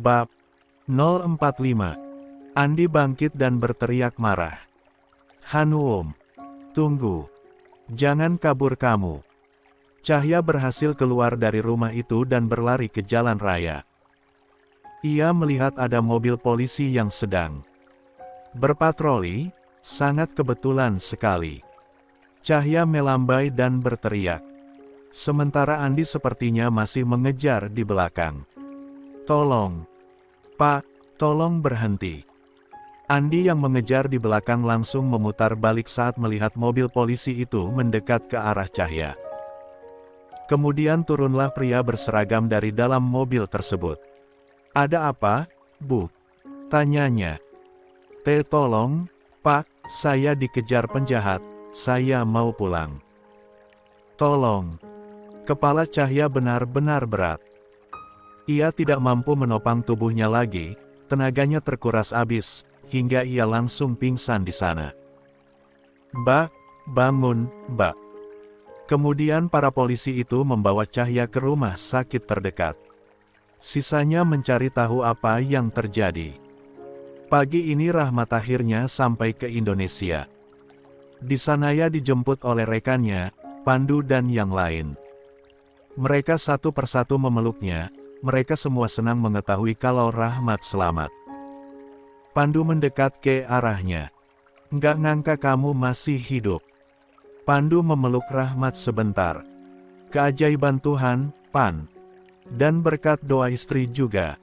Bab 045. Andi bangkit dan berteriak marah. Hanuom, tunggu. Jangan kabur kamu. Cahya berhasil keluar dari rumah itu dan berlari ke jalan raya. Ia melihat ada mobil polisi yang sedang berpatroli, sangat kebetulan sekali. Cahya melambai dan berteriak. Sementara Andi sepertinya masih mengejar di belakang. Tolong, Pak, tolong berhenti. Andi yang mengejar di belakang langsung memutar balik saat melihat mobil polisi itu mendekat ke arah Cahya. Kemudian turunlah pria berseragam dari dalam mobil tersebut. Ada apa, Bu? Tanyanya. Tolong, Pak, saya dikejar penjahat, saya mau pulang. Tolong. Kepala Cahya benar-benar berat. Ia tidak mampu menopang tubuhnya lagi, tenaganya terkuras habis, hingga ia langsung pingsan di sana. Mbak, bangun, Mbak. Kemudian para polisi itu membawa Cahya ke rumah sakit terdekat. Sisanya mencari tahu apa yang terjadi. Pagi ini Rahmat akhirnya sampai ke Indonesia. Di sana ia dijemput oleh rekannya, Pandu dan yang lain. Mereka satu persatu memeluknya, mereka semua senang mengetahui kalau Rahmat selamat. Pandu mendekat ke arahnya. Nggak ngangka kamu masih hidup. Pandu memeluk Rahmat sebentar. Keajaiban Tuhan, Pan. Dan berkat doa istri juga.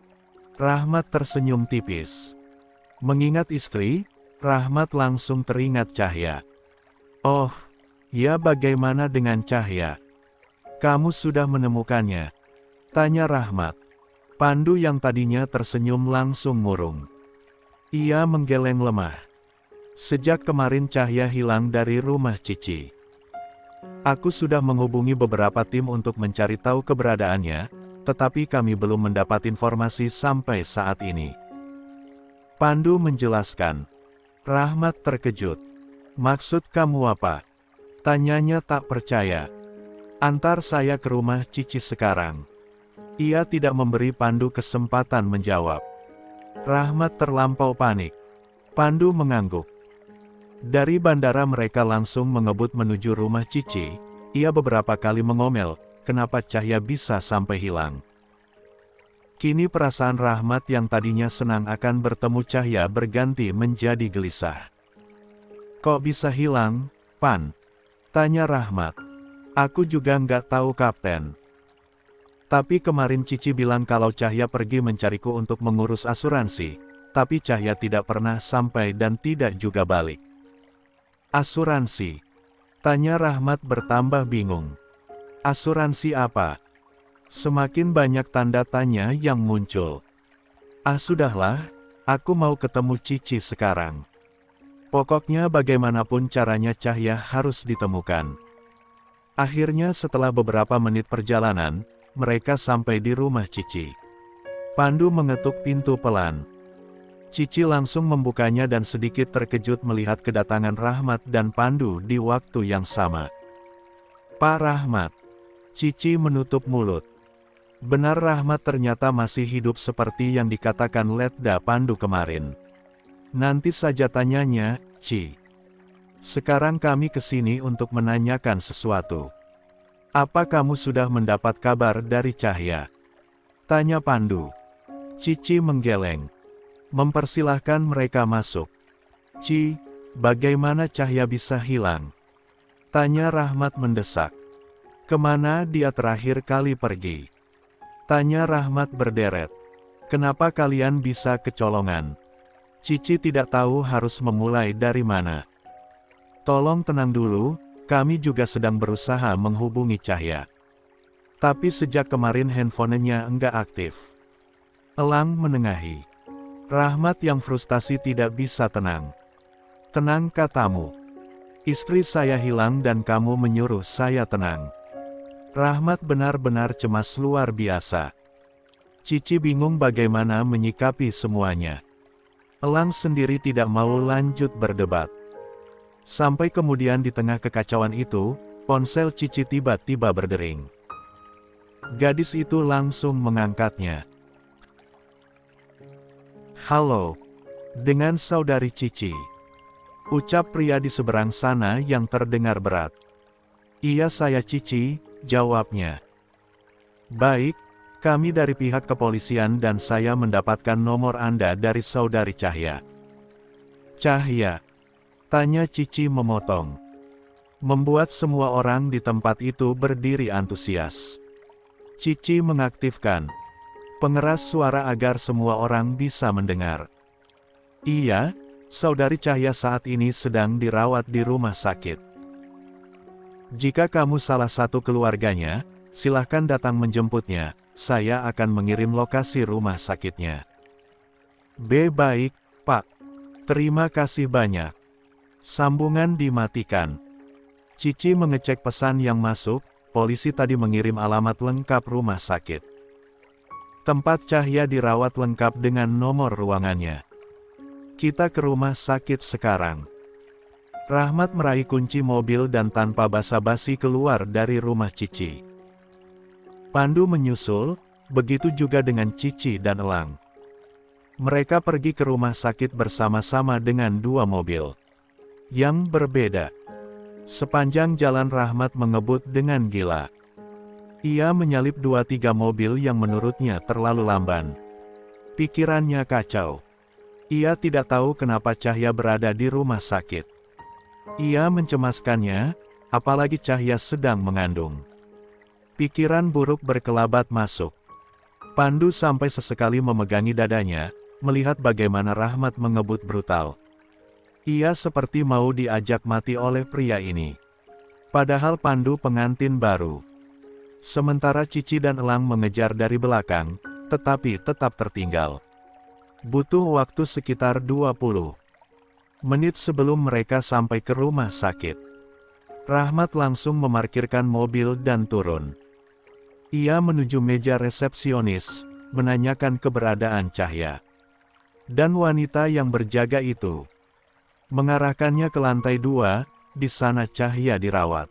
Rahmat tersenyum tipis. Mengingat istri, Rahmat langsung teringat Cahya. Oh, ya bagaimana dengan Cahya? Kamu sudah menemukannya? Tanya Rahmat. Pandu yang tadinya tersenyum langsung murung. Ia menggeleng lemah. Sejak kemarin Cahya hilang dari rumah Cici. Aku sudah menghubungi beberapa tim untuk mencari tahu keberadaannya, tetapi kami belum mendapat informasi sampai saat ini. Pandu menjelaskan. Rahmat terkejut. Maksud kamu apa? Tanyanya tak percaya. Antar saya ke rumah Cici sekarang. Ia tidak memberi Pandu kesempatan menjawab. Rahmat terlampau panik. Pandu mengangguk. Dari bandara mereka langsung mengebut menuju rumah Cici. Ia beberapa kali mengomel, kenapa Cahya bisa sampai hilang. Kini perasaan Rahmat yang tadinya senang akan bertemu Cahya berganti menjadi gelisah. Kok bisa hilang, Pan? Tanya Rahmat. Aku juga nggak tahu Kapten. Tapi kemarin Cici bilang kalau Cahya pergi mencariku untuk mengurus asuransi, tapi Cahya tidak pernah sampai dan tidak juga balik. Asuransi? Tanya Rahmat bertambah bingung. Asuransi apa? Semakin banyak tanda tanya yang muncul. Sudahlah, aku mau ketemu Cici sekarang. Pokoknya bagaimanapun caranya Cahya harus ditemukan. Akhirnya setelah beberapa menit perjalanan, mereka sampai di rumah Cici. Pandu mengetuk pintu pelan. Cici langsung membukanya dan sedikit terkejut melihat kedatangan Rahmat dan Pandu di waktu yang sama. Pak Rahmat. Cici menutup mulut. Benar Rahmat ternyata masih hidup seperti yang dikatakan Letda Pandu kemarin. Nanti saja tanyanya, Ci. Sekarang kami kesini untuk menanyakan sesuatu. Apa kamu sudah mendapat kabar dari Cahya? Tanya Pandu. Cici menggeleng. Mempersilahkan mereka masuk. Ci, bagaimana Cahya bisa hilang? Tanya Rahmat mendesak. Kemana dia terakhir kali pergi? Tanya Rahmat berderet. Kenapa kalian bisa kecolongan? Cici tidak tahu harus memulai dari mana. Tolong tenang dulu, kami juga sedang berusaha menghubungi Cahya. Tapi sejak kemarin handphonenya enggak aktif. Elang menengahi. Rahmat yang frustasi tidak bisa tenang. Tenang katamu. Istri saya hilang dan kamu menyuruh saya tenang. Rahmat benar-benar cemas luar biasa. Cici bingung bagaimana menyikapi semuanya. Elang sendiri tidak mau lanjut berdebat. Sampai kemudian di tengah kekacauan itu, ponsel Cici tiba-tiba berdering. Gadis itu langsung mengangkatnya. Halo. Dengan saudari Cici. Ucap pria di seberang sana yang terdengar berat. Iya saya Cici, jawabnya. Baik, kami dari pihak kepolisian dan saya mendapatkan nomor Anda dari saudari Cahya. Cahya? Tanya Cici memotong. Membuat semua orang di tempat itu berdiri antusias. Cici mengaktifkan pengeras suara agar semua orang bisa mendengar. Iya, saudari Cahya saat ini sedang dirawat di rumah sakit. Jika kamu salah satu keluarganya, silahkan datang menjemputnya, saya akan mengirim lokasi rumah sakitnya. Baik, Pak. Terima kasih banyak. Sambungan dimatikan. Cici mengecek pesan yang masuk, polisi tadi mengirim alamat lengkap rumah sakit. Tempat Cahya dirawat lengkap dengan nomor ruangannya. Kita ke rumah sakit sekarang. Rahmat meraih kunci mobil dan tanpa basa-basi keluar dari rumah Cici. Pandu menyusul, begitu juga dengan Cici dan Elang. Mereka pergi ke rumah sakit bersama-sama dengan dua mobil yang berbeda. Sepanjang jalan Rahmat mengebut dengan gila. Ia menyalip 2-3 mobil yang menurutnya terlalu lamban. Pikirannya kacau. Ia tidak tahu kenapa Cahya berada di rumah sakit. Ia mencemaskannya, apalagi Cahya sedang mengandung. Pikiran buruk berkelabat masuk. Pandu sampai sesekali memegangi dadanya, melihat bagaimana Rahmat mengebut brutal. Ia seperti mau diajak mati oleh pria ini. Padahal Pandu pengantin baru. Sementara Cici dan Elang mengejar dari belakang, tetapi tetap tertinggal. Butuh waktu sekitar 20 menit sebelum mereka sampai ke rumah sakit. Rahmat langsung memarkirkan mobil dan turun. Ia menuju meja resepsionis, menanyakan keberadaan Cahya. Dan wanita yang berjaga itu mengarahkannya ke lantai 2, di sana Cahya dirawat.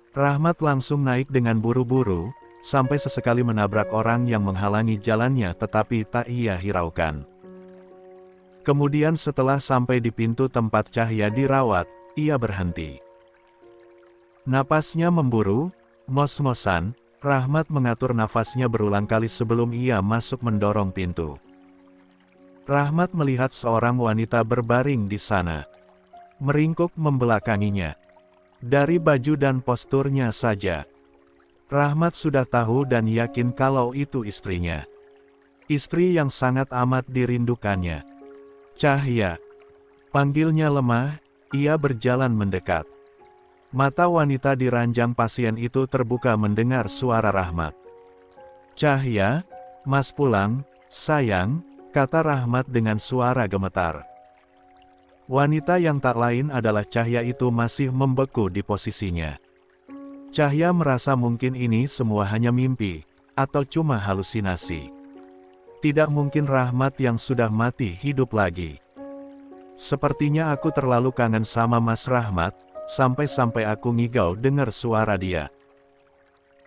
Rahmat langsung naik dengan buru-buru, sampai sesekali menabrak orang yang menghalangi jalannya tetapi tak ia hiraukan. Kemudian setelah sampai di pintu tempat Cahya dirawat, ia berhenti. Napasnya memburu, ngos-ngosan, Rahmat mengatur nafasnya berulang kali sebelum ia masuk mendorong pintu. Rahmat melihat seorang wanita berbaring di sana. Meringkuk membelakanginya. Dari baju dan posturnya saja, Rahmat sudah tahu dan yakin kalau itu istrinya. Istri yang sangat amat dirindukannya. Cahya. Panggilnya lemah, ia berjalan mendekat. Mata wanita di ranjang pasien itu terbuka mendengar suara Rahmat. Cahya, Mas pulang, sayang, kata Rahmat dengan suara gemetar. Wanita yang tak lain adalah Cahya itu masih membeku di posisinya. Cahya merasa mungkin ini semua hanya mimpi, atau cuma halusinasi. Tidak mungkin Rahmat yang sudah mati hidup lagi. Sepertinya aku terlalu kangen sama Mas Rahmat, sampai-sampai aku ngigau dengar suara dia.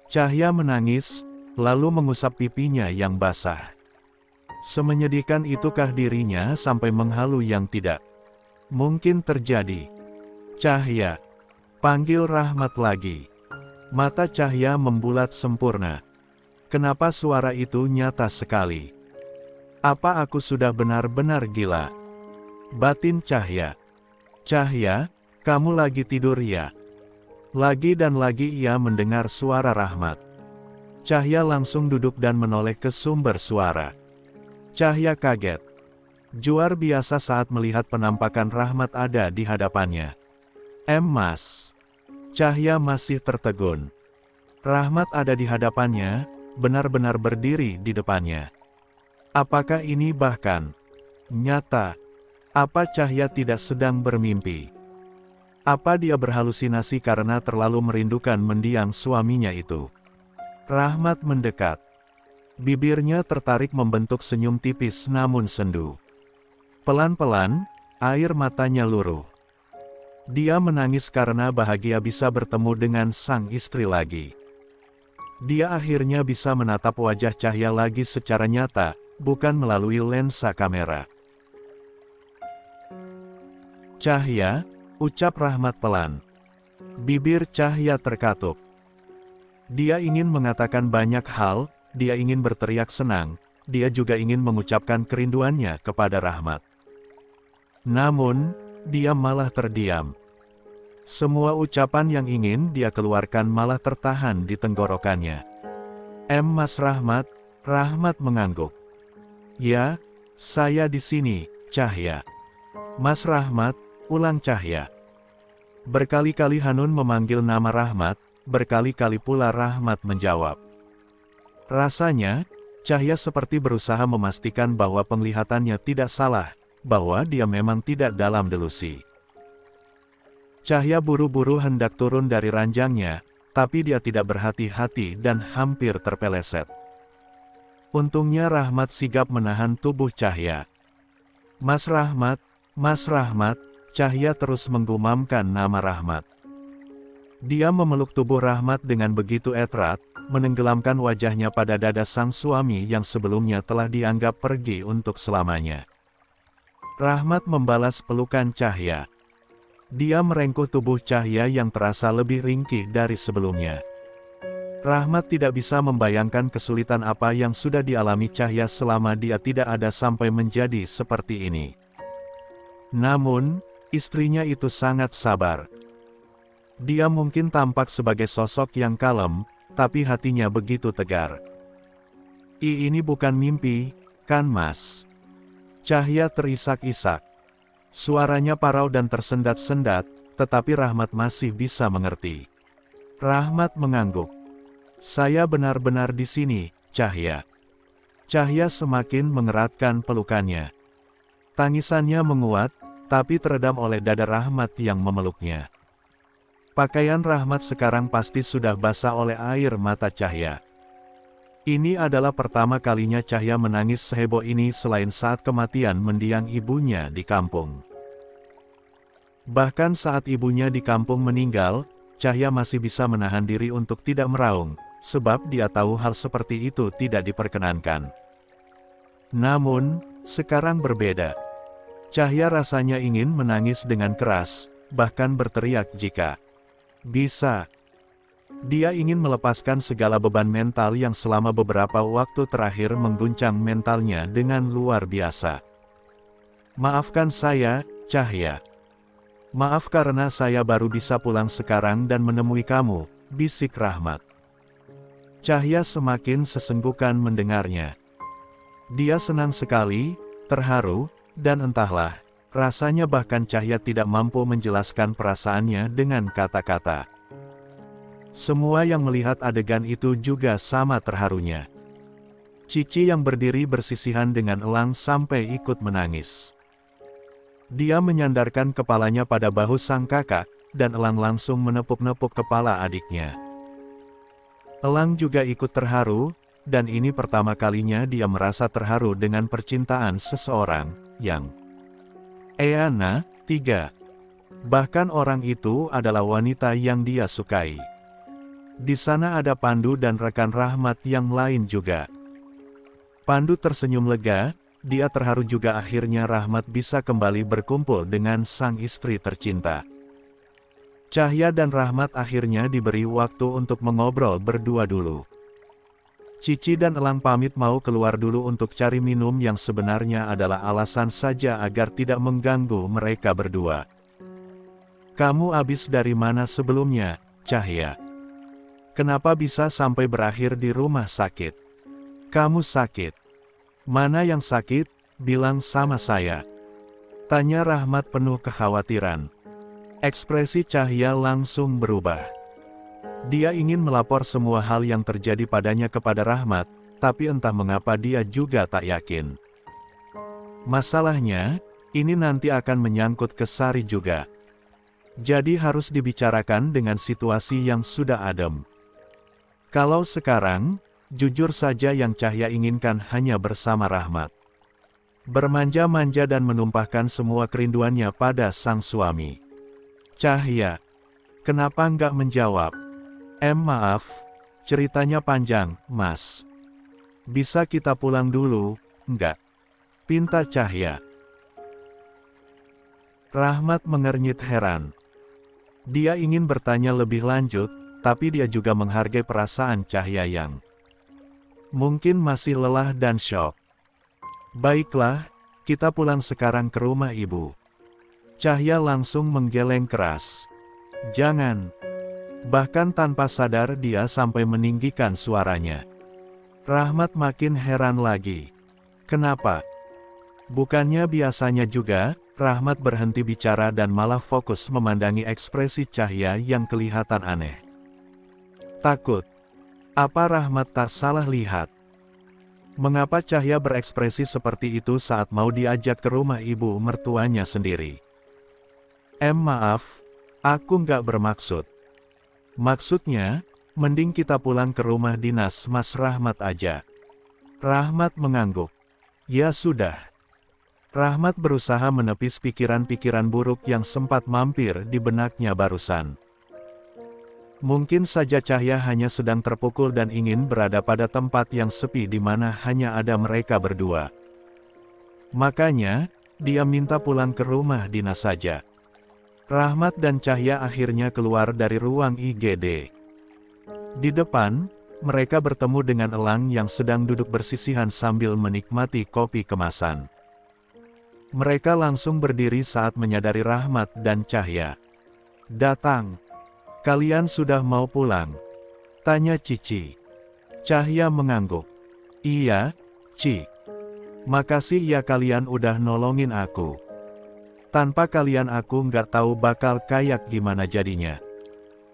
Cahya menangis, lalu mengusap pipinya yang basah. Semenyedihkan itukah dirinya sampai menghalu yang tidak mungkin terjadi. Cahya. Panggil Rahmat lagi. Mata Cahya membulat sempurna. Kenapa suara itu nyata sekali? Apa aku sudah benar-benar gila? Batin Cahya. Cahya, kamu lagi tidur ya? Lagi dan lagi ia mendengar suara Rahmat. Cahya langsung duduk dan menoleh ke sumber suara. Cahya kaget. Juar biasa saat melihat penampakan Rahmat ada di hadapannya. Mas. Cahya masih tertegun. Rahmat ada di hadapannya, benar-benar berdiri di depannya. Apakah ini bahkan nyata? Apa Cahya tidak sedang bermimpi? Apa dia berhalusinasi karena terlalu merindukan mendiang suaminya itu? Rahmat mendekat. Bibirnya tertarik membentuk senyum tipis namun sendu. Pelan-pelan, air matanya luruh. Dia menangis karena bahagia bisa bertemu dengan sang istri lagi. Dia akhirnya bisa menatap wajah Cahya lagi secara nyata, bukan melalui lensa kamera. Cahya, ucap Rahmat pelan. Bibir Cahya terkatup. Dia ingin mengatakan banyak hal, dia ingin berteriak senang, dia juga ingin mengucapkan kerinduannya kepada Rahmat. Namun, dia malah terdiam. Semua ucapan yang ingin dia keluarkan malah tertahan di tenggorokannya. Mas Rahmat, Rahmat mengangguk. Ya, saya di sini, Cahya. Mas Rahmat, ulang Cahya. Berkali-kali Hanun memanggil nama Rahmat, berkali-kali pula Rahmat menjawab. Rasanya, Cahya seperti berusaha memastikan bahwa penglihatannya tidak salah, bahwa dia memang tidak dalam delusi. Cahya buru-buru hendak turun dari ranjangnya, tapi dia tidak berhati-hati dan hampir terpeleset. Untungnya Rahmat sigap menahan tubuh Cahya. Mas Rahmat, Cahya terus menggumamkan nama Rahmat. Dia memeluk tubuh Rahmat dengan begitu erat, menenggelamkan wajahnya pada dada sang suami yang sebelumnya telah dianggap pergi untuk selamanya. Rahmat membalas pelukan Cahya. Dia merengkuh tubuh Cahya yang terasa lebih ringkih dari sebelumnya. Rahmat tidak bisa membayangkan kesulitan apa yang sudah dialami Cahya selama dia tidak ada sampai menjadi seperti ini. Namun, istrinya itu sangat sabar. Dia mungkin tampak sebagai sosok yang kalem, tapi hatinya begitu tegar. Ini bukan mimpi, kan Mas? Cahya terisak-isak. Suaranya parau dan tersendat-sendat, tetapi Rahmat masih bisa mengerti. Rahmat mengangguk. Saya benar-benar di sini, Cahya. Cahya semakin mengeratkan pelukannya. Tangisannya menguat, tapi teredam oleh dada Rahmat yang memeluknya. Pakaian Rahmat sekarang pasti sudah basah oleh air mata Cahya. Ini adalah pertama kalinya Cahya menangis seheboh ini selain saat kematian mendiang ibunya di kampung. Bahkan saat ibunya di kampung meninggal, Cahya masih bisa menahan diri untuk tidak meraung, sebab dia tahu hal seperti itu tidak diperkenankan. Namun, sekarang berbeda. Cahya rasanya ingin menangis dengan keras, bahkan berteriak jika bisa. Dia ingin melepaskan segala beban mental yang selama beberapa waktu terakhir mengguncang mentalnya dengan luar biasa. Maafkan saya, Cahya. Maaf karena saya baru bisa pulang sekarang dan menemui kamu, bisik Rahmat. Cahya semakin sesenggukan mendengarnya. Dia senang sekali, terharu, dan entahlah, rasanya bahkan Cahya tidak mampu menjelaskan perasaannya dengan kata-kata. Semua yang melihat adegan itu juga sama terharunya. Cici yang berdiri bersisihan dengan Elang sampai ikut menangis. Dia menyandarkan kepalanya pada bahu sang kakak, dan Elang langsung menepuk-nepuk kepala adiknya. Elang juga ikut terharu, dan ini pertama kalinya dia merasa terharu dengan percintaan seseorang, yang Eana, 3. Bahkan orang itu adalah wanita yang dia sukai. Di sana ada Pandu dan rekan Rahmat yang lain juga. Pandu tersenyum lega, dia terharu juga akhirnya Rahmat bisa kembali berkumpul dengan sang istri tercinta. Cahya dan Rahmat akhirnya diberi waktu untuk mengobrol berdua dulu. Cici dan Elang pamit mau keluar dulu untuk cari minum yang sebenarnya adalah alasan saja agar tidak mengganggu mereka berdua. Kamu habis dari mana sebelumnya, Cahya? Kenapa bisa sampai berakhir di rumah sakit? Kamu sakit? Mana yang sakit? Bilang sama saya. Tanya Rahmat penuh kekhawatiran. Ekspresi Cahya langsung berubah. Dia ingin melapor semua hal yang terjadi padanya kepada Rahmat, tapi entah mengapa dia juga tak yakin. Masalahnya, ini nanti akan menyangkut ke Sari juga. Jadi harus dibicarakan dengan situasi yang sudah adem. Kalau sekarang, jujur saja yang Cahya inginkan hanya bersama Rahmat. Bermanja-manja dan menumpahkan semua kerinduannya pada sang suami. Cahya, kenapa enggak menjawab? Maaf, ceritanya panjang, Mas. Bisa kita pulang dulu, Enggak. Pinta Cahya. Rahmat mengernyit heran. Dia ingin bertanya lebih lanjut, tapi dia juga menghargai perasaan Cahya yang mungkin masih lelah dan syok. Baiklah, kita pulang sekarang ke rumah ibu. Cahya langsung menggeleng keras. Jangan. Bahkan tanpa sadar dia sampai meninggikan suaranya. Rahmat makin heran lagi. Kenapa? Bukannya biasanya juga, Rahmat berhenti bicara dan malah fokus memandangi ekspresi Cahya yang kelihatan aneh. Takut. Apa Rahmat tak salah lihat? Mengapa Cahya berekspresi seperti itu saat mau diajak ke rumah ibu mertuanya sendiri? Maaf, aku nggak bermaksud. Maksudnya, mending kita pulang ke rumah dinas Mas Rahmat aja. Rahmat mengangguk. Ya sudah. Rahmat berusaha menepis pikiran-pikiran buruk yang sempat mampir di benaknya barusan. Mungkin saja Cahya hanya sedang terpukul dan ingin berada pada tempat yang sepi di mana hanya ada mereka berdua. Makanya, dia minta pulang ke rumah dinas saja. Rahmat dan Cahya akhirnya keluar dari ruang IGD. Di depan, mereka bertemu dengan Elang yang sedang duduk bersisihan sambil menikmati kopi kemasan. Mereka langsung berdiri saat menyadari Rahmat dan Cahya datang. Kalian sudah mau pulang? Tanya Cici. Cahya mengangguk. Iya, Ci. Makasih ya kalian udah nolongin aku. Tanpa kalian aku nggak tahu bakal kayak gimana jadinya.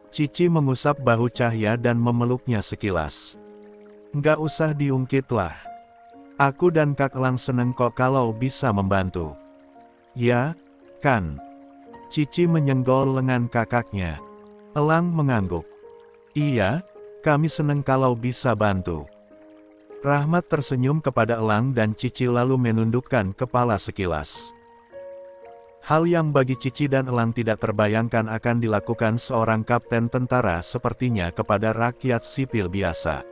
Cici mengusap bahu Cahya dan memeluknya sekilas. Nggak usah diungkit lah. Aku dan Kak Elang seneng kok kalau bisa membantu. Ya, kan? Cici menyenggol lengan kakaknya. Elang mengangguk. Iya, kami seneng kalau bisa bantu. Rahmat tersenyum kepada Elang dan Cici lalu menundukkan kepala sekilas. Hal yang bagi Cici dan Elang tidak terbayangkan akan dilakukan seorang kapten tentara sepertinya kepada rakyat sipil biasa.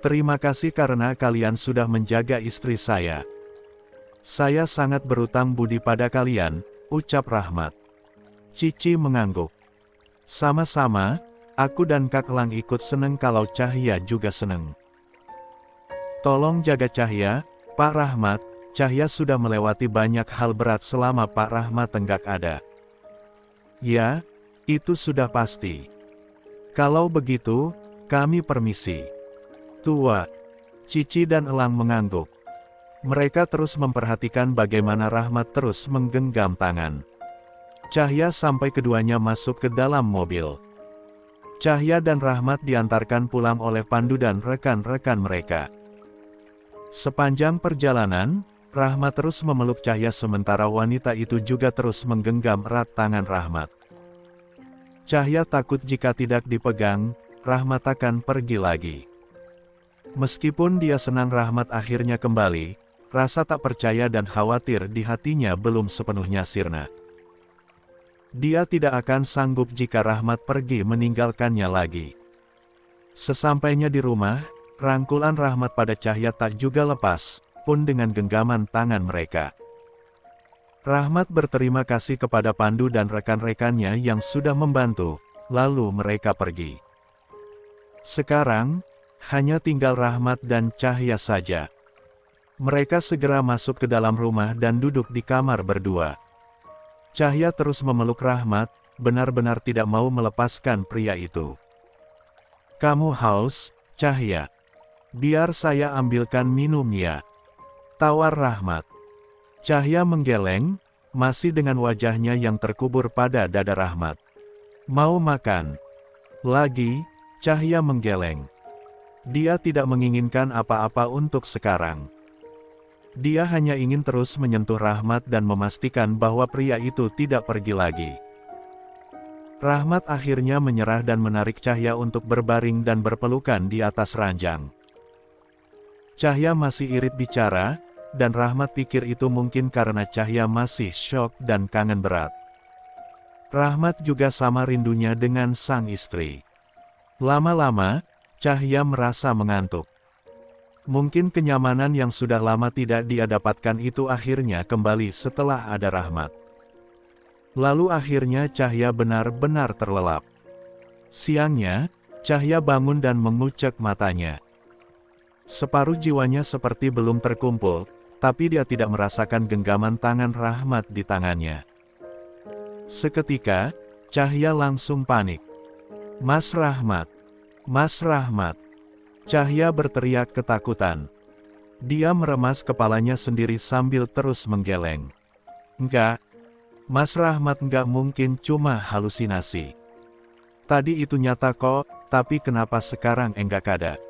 Terima kasih karena kalian sudah menjaga istri saya. Saya sangat berutang budi pada kalian, ucap Rahmat. Cici mengangguk. Sama-sama, aku dan Kak Elang ikut seneng kalau Cahya juga seneng. Tolong jaga Cahya, Pak Rahmat. Cahya sudah melewati banyak hal berat selama Pak Rahmat enggak ada. Ya, itu sudah pasti. Kalau begitu, kami permisi. Tua. Cici dan Elang mengangguk. Mereka terus memperhatikan bagaimana Rahmat terus menggenggam tangan Cahya sampai keduanya masuk ke dalam mobil. Cahya dan Rahmat diantarkan pulang oleh Pandu dan rekan-rekan mereka. Sepanjang perjalanan, Rahmat terus memeluk Cahya sementara wanita itu juga terus menggenggam erat tangan Rahmat. Cahya takut jika tidak dipegang, Rahmat akan pergi lagi. Meskipun dia senang Rahmat akhirnya kembali, rasa tak percaya dan khawatir di hatinya belum sepenuhnya sirna. Dia tidak akan sanggup jika Rahmat pergi meninggalkannya lagi. Sesampainya di rumah, rangkulan Rahmat pada Cahya tak juga lepas, pun dengan genggaman tangan mereka. Rahmat berterima kasih kepada Pandu dan rekan-rekannya yang sudah membantu, lalu mereka pergi. Sekarang, hanya tinggal Rahmat dan Cahya saja. Mereka segera masuk ke dalam rumah dan duduk di kamar berdua. Cahya terus memeluk Rahmat, benar-benar tidak mau melepaskan pria itu. Kamu haus, Cahya? Biar saya ambilkan minum ya. Tawar Rahmat. Cahya menggeleng, masih dengan wajahnya yang terkubur pada dada Rahmat. Mau makan? Lagi, Cahya menggeleng. Dia tidak menginginkan apa-apa untuk sekarang. Dia hanya ingin terus menyentuh Rahmat dan memastikan bahwa pria itu tidak pergi lagi. Rahmat akhirnya menyerah dan menarik Cahya untuk berbaring dan berpelukan di atas ranjang. Cahya masih irit bicara, dan Rahmat pikir itu mungkin karena Cahya masih syok dan kangen berat. Rahmat juga sama rindunya dengan sang istri. Lama-lama, Cahya merasa mengantuk. Mungkin kenyamanan yang sudah lama tidak dia dapatkan itu akhirnya kembali setelah ada Rahmat. Lalu akhirnya Cahya benar-benar terlelap. Siangnya, Cahya bangun dan mengucek matanya. Separuh jiwanya seperti belum terkumpul, tapi dia tidak merasakan genggaman tangan Rahmat di tangannya. Seketika, Cahya langsung panik. "Mas Rahmat! Mas Rahmat!" Cahya berteriak ketakutan. Dia meremas kepalanya sendiri sambil terus menggeleng. "Enggak, Mas Rahmat, enggak mungkin, cuma halusinasi. Tadi itu nyata kok, tapi kenapa sekarang enggak ada?"